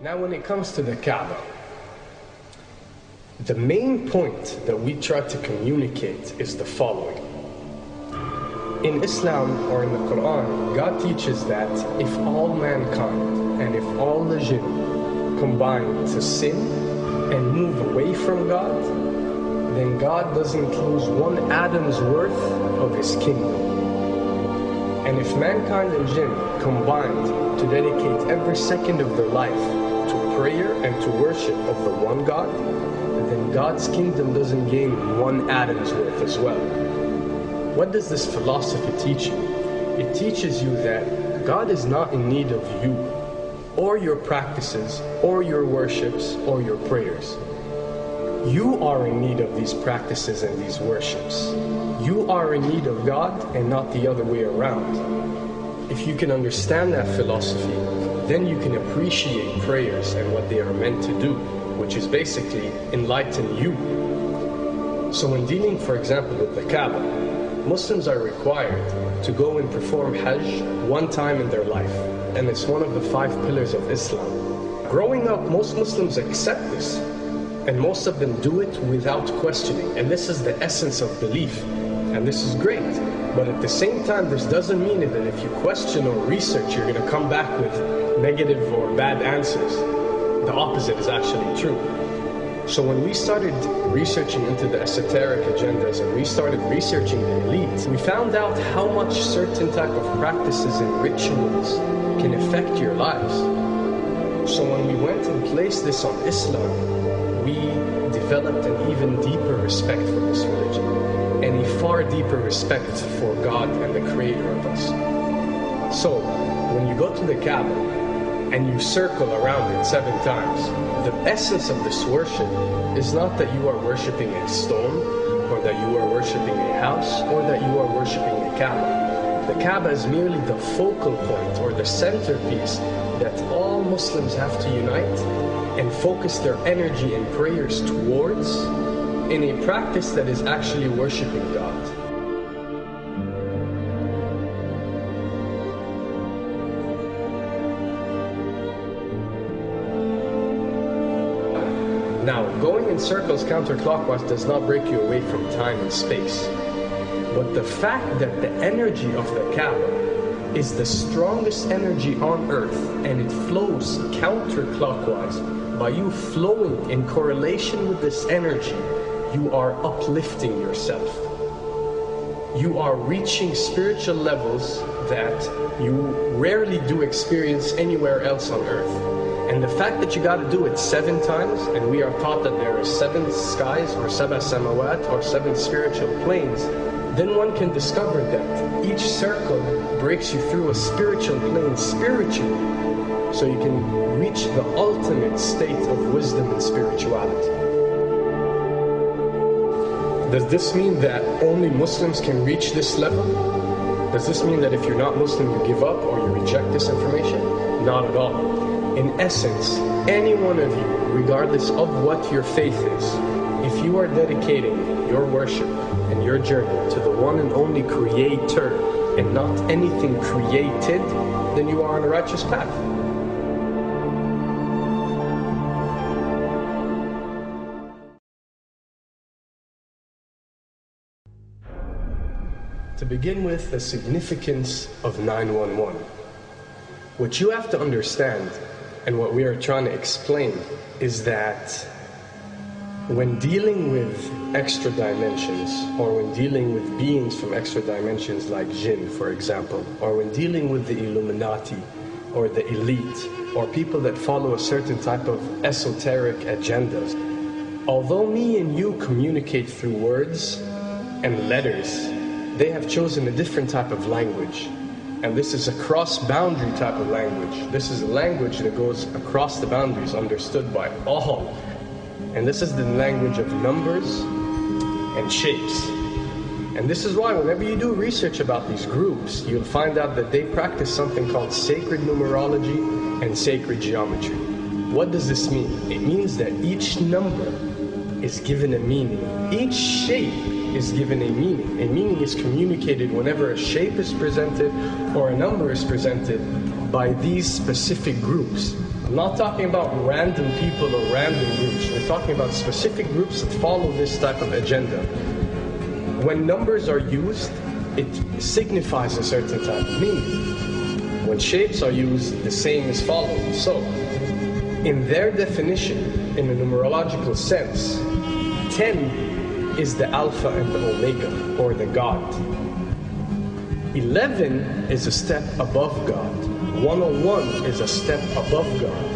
Now when it comes to the Kaaba, the main point that we try to communicate is the following. In Islam or in the Quran, God teaches that if all mankind and if all the jinn combine to sin and move away from God, then God doesn't lose one atom's worth of his kingdom. And if mankind and jinn combined to dedicate every second of their life to prayer and to worship of the one God, then God's kingdom doesn't gain one atom's worth as well. What does this philosophy teach you? It teaches you that God is not in need of you, or your practices, or your worships, or your prayers. You are in need of these practices and these worships. You are in need of God and not the other way around. If you can understand that philosophy, then you can appreciate prayers and what they are meant to do, which is basically enlighten you. So when dealing, for example, with the Kaaba, Muslims are required to go and perform Hajj one time in their life, and it's one of the 5 pillars of Islam. Growing up, most Muslims accept this, and most of them do it without questioning, and this is the essence of belief, and this is great. But at the same time, this doesn't mean that if you question or research, you're going to come back with negative or bad answers. The opposite is actually true. So when we started researching into the esoteric agendas and we started researching the elite, we found out how much certain type of practices and rituals can affect your lives. So when we went and placed this on Islam, we developed an even deeper respect for this religion and a far deeper respect for God and the creator of us. So when you go to the Kaaba and you circle around it 7 times, the essence of this worship is not that you are worshiping a stone, or that you are worshiping a house, or that you are worshiping a Kaaba. The Kaaba is merely the focal point or the centerpiece that all Muslims have to unite and focus their energy and prayers towards in a practice that is actually worshiping God. Now, going in circles counterclockwise does not break you away from time and space. But the fact that the energy of the Kaaba is the strongest energy on earth and it flows counterclockwise, by you flowing in correlation with this energy, you are uplifting yourself. You are reaching spiritual levels that you rarely do experience anywhere else on earth. And the fact that you got to do it 7 times, and we are taught that there are 7 skies or 7 samawat or 7 spiritual planes, then one can discover that each circle breaks you through a spiritual plane spiritually, so you can reach the ultimate state of wisdom and spirituality. Does this mean that only Muslims can reach this level? Does this mean that if you're not Muslim, you give up or you reject this information? Not at all. In essence, any one of you, regardless of what your faith is, if you are dedicating your worship and your journey to the one and only Creator and not anything created, then you are on a righteous path. To begin with, the significance of 911. What you have to understand, and what we are trying to explain, is that when dealing with extra dimensions, or when dealing with beings from extra dimensions like jinn, for example, or when dealing with the Illuminati, or the elite, or people that follow a certain type of esoteric agendas, although me and you communicate through words and letters, they have chosen a different type of language. And this is a cross-boundary type of language. This is a language that goes across the boundaries, understood by all. And this is the language of numbers and shapes. And this is why whenever you do research about these groups, you'll find out that they practice something called sacred numerology and sacred geometry. What does this mean? It means that each number is given a meaning. Each shape is given a meaning. A meaning is communicated whenever a shape is presented or a number is presented by these specific groups. I'm not talking about random people or random groups. We're talking about specific groups that follow this type of agenda. When numbers are used, it signifies a certain type of meaning. When shapes are used, the same is followed. So, in their definition, in a numerological sense, 10 is the Alpha and the Omega, or the God. 11 is a step above God. 101 is a step above God.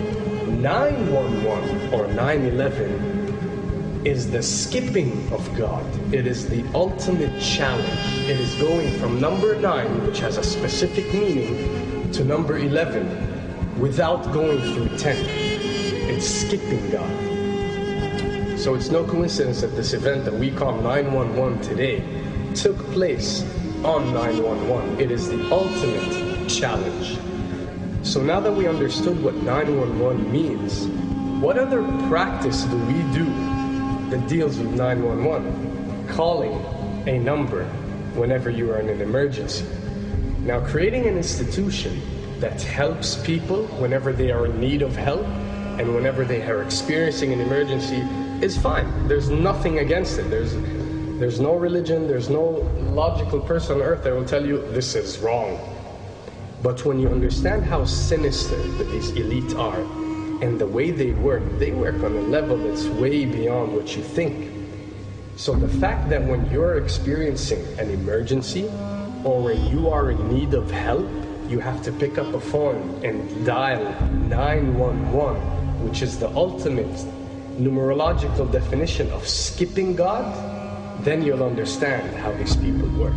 911 or 911 is the skipping of God. It is the ultimate challenge. It is going from number 9, which has a specific meaning, to number 11 without going through 10. It's skipping God. So it's no coincidence that this event that we call 911 today took place on 911. It is the ultimate challenge. So now that we understood what 911 means, what other practice do we do that deals with 911? Calling a number whenever you are in an emergency. Now, creating an institution that helps people whenever they are in need of help and whenever they are experiencing an emergency is fine. There's nothing against it. There's no religion, there's no logical person on earth that will tell you this is wrong. But when you understand how sinister that these elite are and the way they work on a level that's way beyond what you think. So the fact that when you're experiencing an emergency or when you are in need of help, you have to pick up a phone and dial 911, which is the ultimate numerological definition of skipping God, then you'll understand how these people work.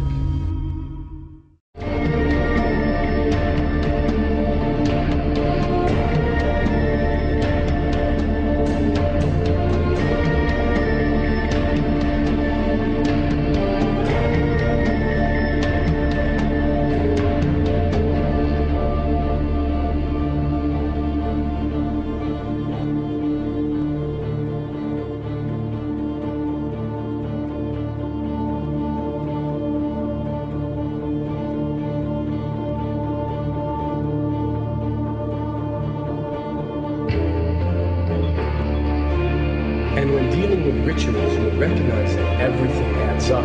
And when dealing with rituals, we recognize that everything adds up.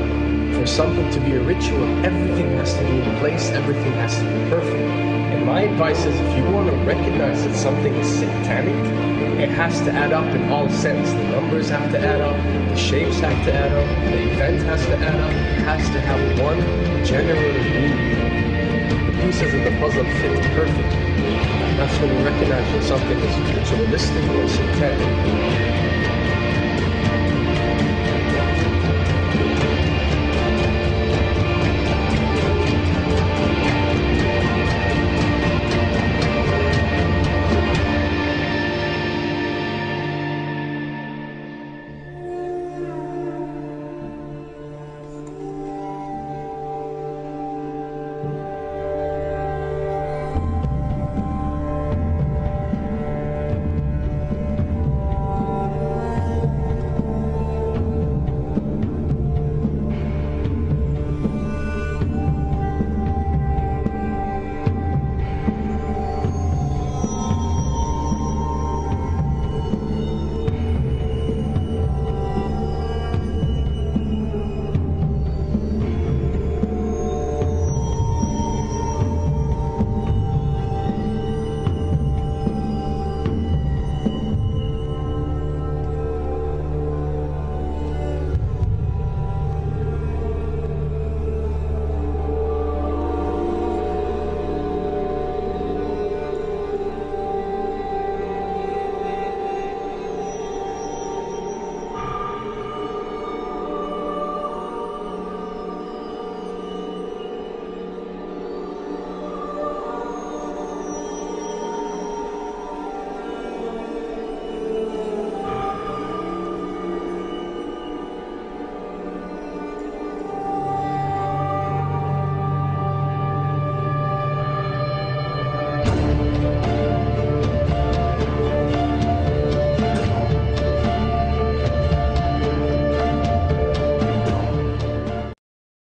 For something to be a ritual, everything has to be in place, everything has to be perfect. And my advice is, if you want to recognize that something is satanic, it has to add up in all sense. The numbers have to add up, the shapes have to add up, the event has to add up, it has to have one general meaning. The pieces of the puzzle fit perfectly. That's when you recognize that something is ritualistic or satanic.